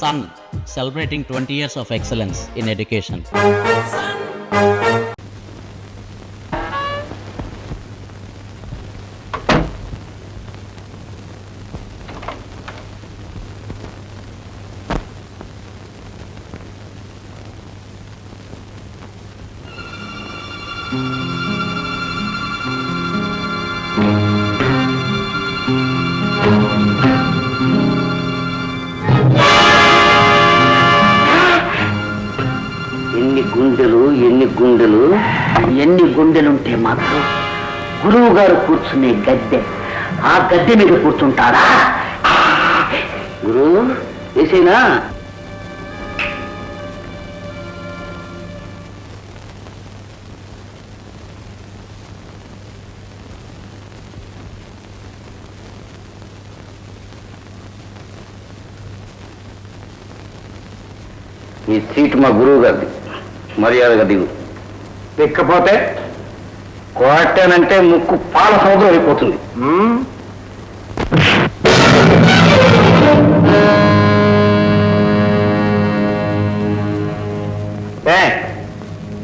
Sun, celebrating 20 years of excellence in education. ఎన్ని గుండెలుంటే మాత్రం గురువు గారు కూర్చునే గద్దె ఆ గద్దె మీద కూర్చుంటారా? గురు వేసేనా? ఈ సీటు మా గురువు గారిది, మర్యాదగా దిగు. ఎక్కపోతే కోటానంటే ముక్కు పాల సముద్రం అయిపోతుంది.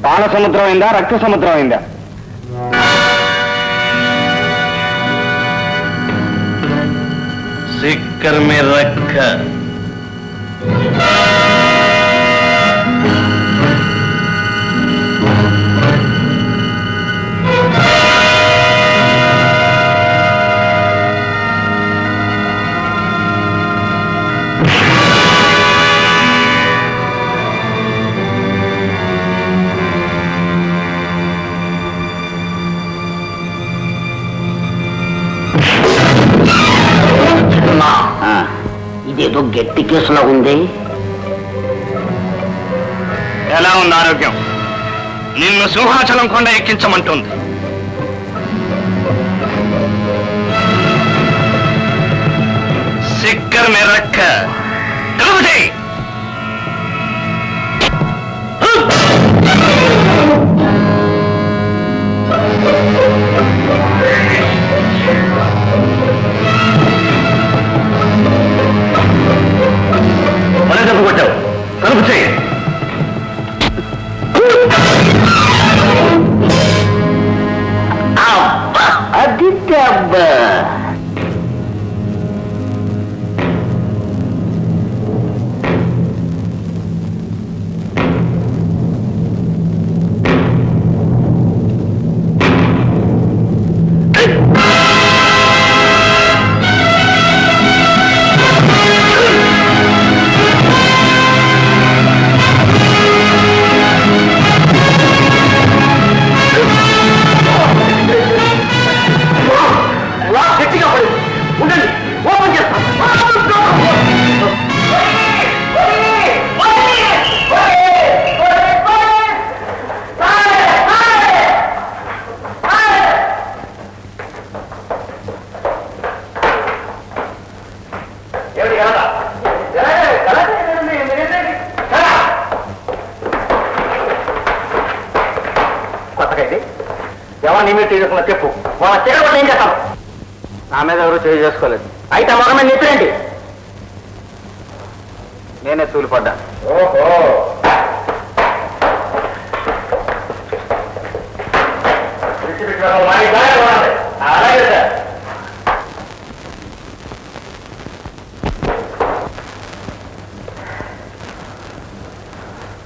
పాల సముద్రం అయిందా, రక్త సముద్రం అయిందా? సిక్కర్ మే రక్క ఇదేదో గట్టి కేసులా ఉంది. ఎలా ఉంది ఆరోగ్యం? నిన్ను సింహాచలం కొండ ఎక్కించమంటుంది. సిక్కర్ మెరక్క కలుగుతాయి. మన దెబ్బ కొట్టావు, కలుపు చేయి. అది దెబ్బ. ఎవరు నీ మీద చేసుకున్నా చెప్పు. వాళ్ళ చేయడం ఏం చేస్తాం? నా మీద ఎవరు చేయి చేసుకోలేదు. అయితే మగ మీద నెత్తురేంటి? నేనే తూలిపడ్డా. ఓహో, అలాగే సార్.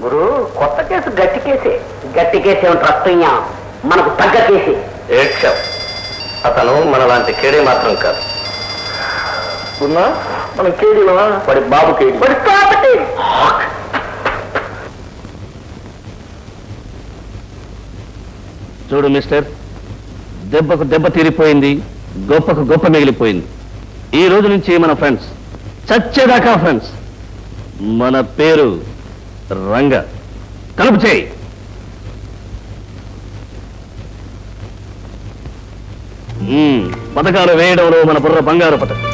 గురు, కొత్త కేసు గట్టి కేసే. గట్టి కేసే రక్తయ్యా, మనకు తగ్గ కేసే. ఏక్షం, అతను మనలాంటి కేడీ మాత్రం కాదు. మనం కేడీలో వాడి బాబు కేడీ, వాడి కాబట్టి. చూడు మిస్టర్, దెబ్బకు దెబ్బ తీరిపోయింది, గొప్పకు గొప్ప మిగిలిపోయింది. ఈ రోజు నుంచి మన ఫ్రెండ్స్, చచ్చేదాకా ఫ్రెండ్స్. మన పేరు రంగ. కలుపు చేయి. పథకాలు వేయడంలో మన బుర్ర బంగారు పథకం.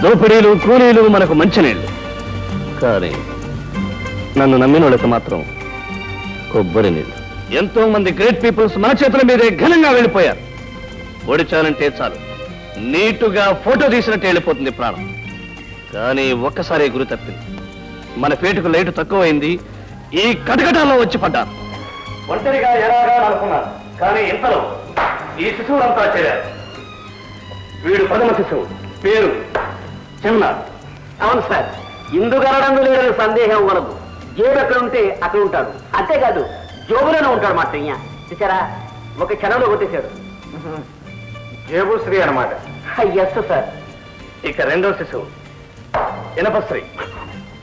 దోపిడీలు కూలీలు మనకు మంచినీళ్ళు. కానీ నన్ను నమ్మిన వాళ్ళకి మాత్రం కొబ్బరి నీళ్ళు. ఎంతో మంది గ్రేట్ పీపుల్స్ మన చేతుల మీదే ఘనంగా వెళ్ళిపోయారు. ఓడిచాలంటే చాలు, నీటుగా ఫోటో తీసినట్టు వెళ్ళిపోతుంది ప్రాణం. కానీ ఒక్కసారి గురి తప్పింది. మన పేటుకు లైటు తక్కువైంది, ఈ కటకటాల్లో వచ్చి పడ్డాను. ఒంటరిగా ఎలాగా అనుకున్నాను, కానీ ఇంతలో ఈ శిశువులంతా చేరారు. వీడు ప్రథమ శిశువు, పేరు చిన్న. అవును సార్, ఇందుగలడందు లేదని సందేహం వలదు. జేబు ఎక్కడ ఉంటే అక్కడ ఉంటాడు. అంతేకాదు, జోబులోనే ఉంటాడు మాత్రయ్య. చూసారా, ఒక క్షణంలో కొట్టేశాడు. జేబు శ్రీ అన్నమాట. Yes sir. ఇక రెండో శిశువు ఇనపశ్రీ.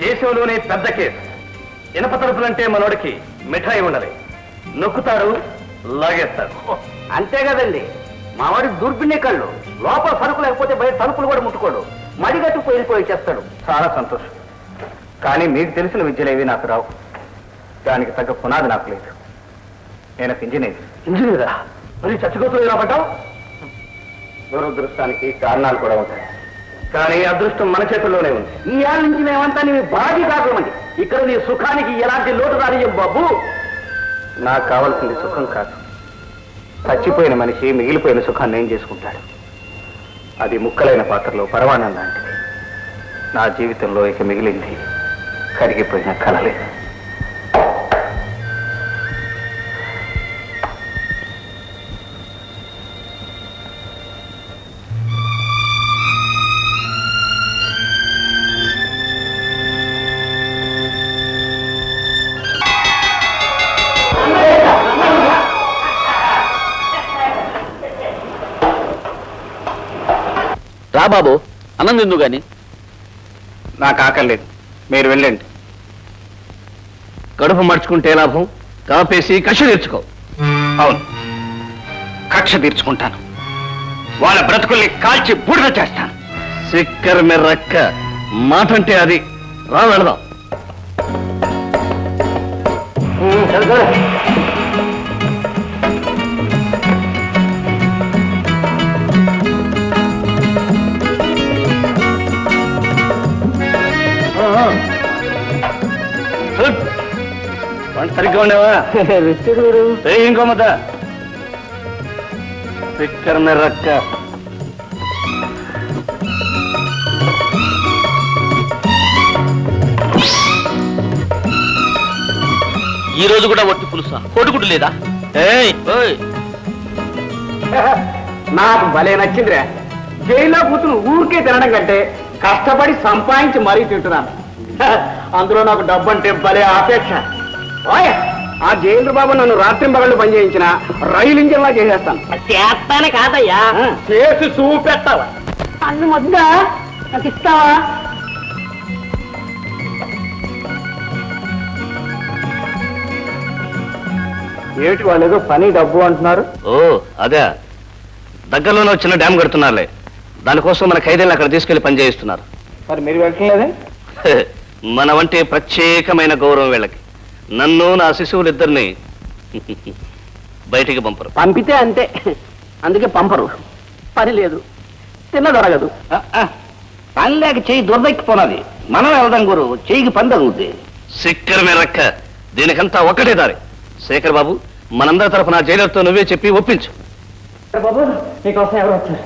దేశంలోనే పెద్ద కేసు. ఇనప తలుపులంటే మనోడికి మిఠాయి ఉండదు. నొక్కుతాడు, లాగేస్తాడు. అంతే కదండి, మావాడి దూర్పినే కళ్ళు. లోపల సరుకు లేకపోతే బయట తలుపులు కూడా ముట్టుకోడు. మడిగట్టు పోయి చేస్తాడు. చాలా సంతోషం. కానీ మీకు తెలిసిన విద్యలేవి నాకు రావు. దానికి తగ్గ పునాది నాకు లేదు. నేను ఒక ఇంజనీర్. ఇంజనీరా? మరి చచ్చిపోతూ ఎలా పడ్డావు? దురదృష్టానికి కారణాలు కూడా ఉంటాయి, కానీ అదృష్టం మన చేతుల్లోనే ఉంది. ఈ ఏళ్ళ నుంచి మేమంతా నీ బాధి కాకమండి. ఇక్కడ నీ సుఖానికి ఎలాంటి లోటు రానియం బాబు. నాకు కావాల్సింది సుఖం కాదు. చచ్చిపోయిన మనిషి మిగిలిపోయిన సుఖాన్ని ఏం చేసుకుంటాడు? అది ముక్కలైన పాత్రలో పరమాన్నం లాంటిది. నా జీవితంలో ఇక మిగిలింది కరిగిపోయిన కలలే. రా బాబు, అన్నం తిందు గాని. నాకు ఆకలేదు, మీరు వెళ్ళండి. కడుపు మర్చుకుంటే లాభం, కాపేసి కక్ష తీర్చుకో. అవును, కక్ష తీర్చుకుంటాను. వాళ్ళ బ్రతుకుల్ని కాల్చి బూడిద చేస్తాను. సిక్కర్ మెర్రక్క మాటంటే అది. రా వెళదాం. సరిగ్గా ఉండేవా? ఇంకో మత సిక్కర్ మెర్రక్క. ఈ రోజు కూడా ఒట్టి పులుసా? కొడుకుడు లేదా? నాకు భలే నచ్చిందిరా. జైల్లో కూతురు ఊరికే తినడం కంటే కష్టపడి సంపాదించి మరీ తింటున్నాను. అందులో నాకు డబ్బు అంటే భలే ఆపేక్ష. ఆ జైలు బాబు నన్ను రాత్రింబగళ్ళు పనిచేయించిన రైలు ఇంజిన్ లా చేసేస్తాను. చేస్తానే కాదయ్యా, చేసి చూపెట్టావా? అన్ను వద్ద నాకు ఇస్తావా? ఏమిటి వాళ్ళు ఏదో పని డబ్బు అంటున్నారు? ఓ అదే, దగ్గరలోనే వచ్చిన డ్యామ్ కడుతున్నారులే. దానికోసం మన ఖైదీలను అక్కడ తీసుకెళ్లి పని చేయిస్తున్నారు. మరి మీరు వెళ్ళలేదే? మన వంటి ప్రత్యేకమైన గౌరవం వీళ్ళకి. నన్ను నా శిశువులిద్దరిని బయటికి పంపరు. పంపితే అంతే, అందుకే పంపరు. పని లేదు, తిన్న దొరకదు. పని లేక చెయ్యి దురదెక్కిపోనాలి. మనం వెళ్దాం గురు, చెయ్యికి పని తగ్గుద్ది. సిక్కర్ మెరక్క, దీనికంతా ఒక్కటే దారి. శేఖర్ బాబు, మనందరి తరఫున జైలర్తో నువ్వే చెప్పి ఒప్పించు. బాబు నీకోసం ఎవరు వచ్చారు?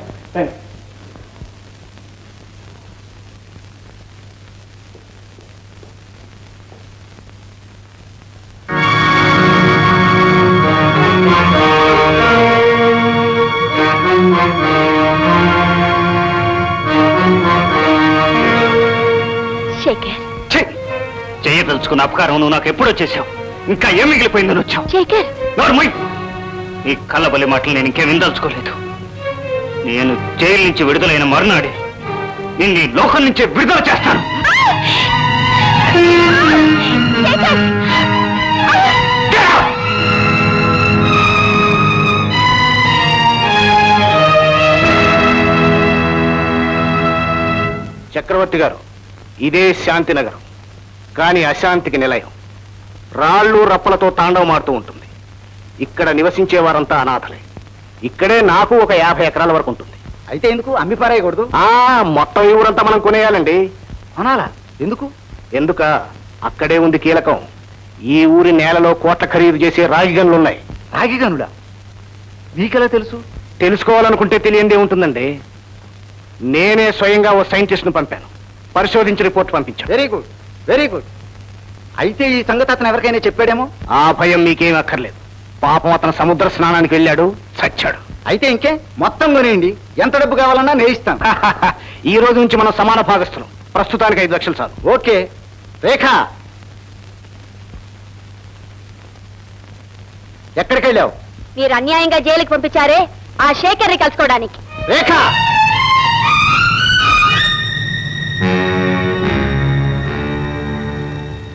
చేయదలుచుకున్న అపకారం నువ్వు నాకు ఎప్పుడో చేశావు. ఇంకా ఏం మిగిలిపోయిందని వచ్చావు? నీ కళ్ళబల్లి మాటలు నేను ఇంకేం విందలుచుకోలేదు. నేను జైలు నుంచి విడుదలైన మరునాడే నిన్ను ఈ లోకం నుంచే విడుదల చేస్తాను. చక్రవర్తి గారు, ఇదే శాంతినగరం, కానీ అశాంతికి నిలయం. రాళ్ళు రప్పలతో తాండవమాడుతూ ఉంటుంది. ఇక్కడ నివసించే వారంతా అనాథలే. ఇక్కడే నాకు ఒక 50 ఎకరాల వరకు ఉంటుంది. అయితే ఎందుకు అమ్మి పారేయకూడదు? మొత్తం ఈ ఊరంతా మనం కొనేయాలండి. అనాలా? ఎందుకు? ఎందుక? అక్కడే ఉంది కీలకం. ఈ ఊరి నేలలో కోట్ల ఖరీదు చేసే రాగి గనులున్నాయి. రాగి గనులా? మీకెలా తెలుసు? తెలుసుకోవాలనుకుంటే తెలియందే ఉంటుందండి. నేనే స్వయంగా ఓ సైంటిస్ట్ను పంపాను. పరిశోధించి రిపోర్ట్ పంపించాను. Very good, very good. అయితే ఈ సంగతి అతను ఎవరికైనా చెప్పాడేమో. ఆ భయం మీకేం అక్కర్లేదు. పాపం అతను సముద్ర స్నానానికి వెళ్ళాడు, చచ్చాడు. అయితే ఇంకే మొత్తం కొనేయండి, ఎంత డబ్బు కావాలన్నా నేను ఇస్తాను. ఈ రోజు నుంచి మనం సమాన భాగస్థులం. ప్రస్తుతానికి 5 లక్షలు చాలు. ఓకే. రేఖ, ఎక్కడికి వెళ్ళావు? మీరు అన్యాయంగా జైలుకి పంపించారే ఆ శేఖర్ని కలుసుకోవడానికి. రేఖ,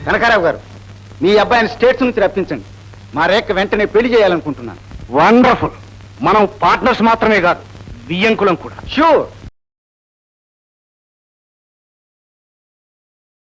కనకారావు గారు, మీ అబ్బాయిని స్టేట్స్ నుంచి రప్పించండి. మా రేఖ వెంటనే పెళ్లి చేయాలనుకుంటున్నాను. వండర్ఫుల్. మనం పార్ట్నర్స్ మాత్రమే కాదు, బియ్యంకులం కూడా. షూర్.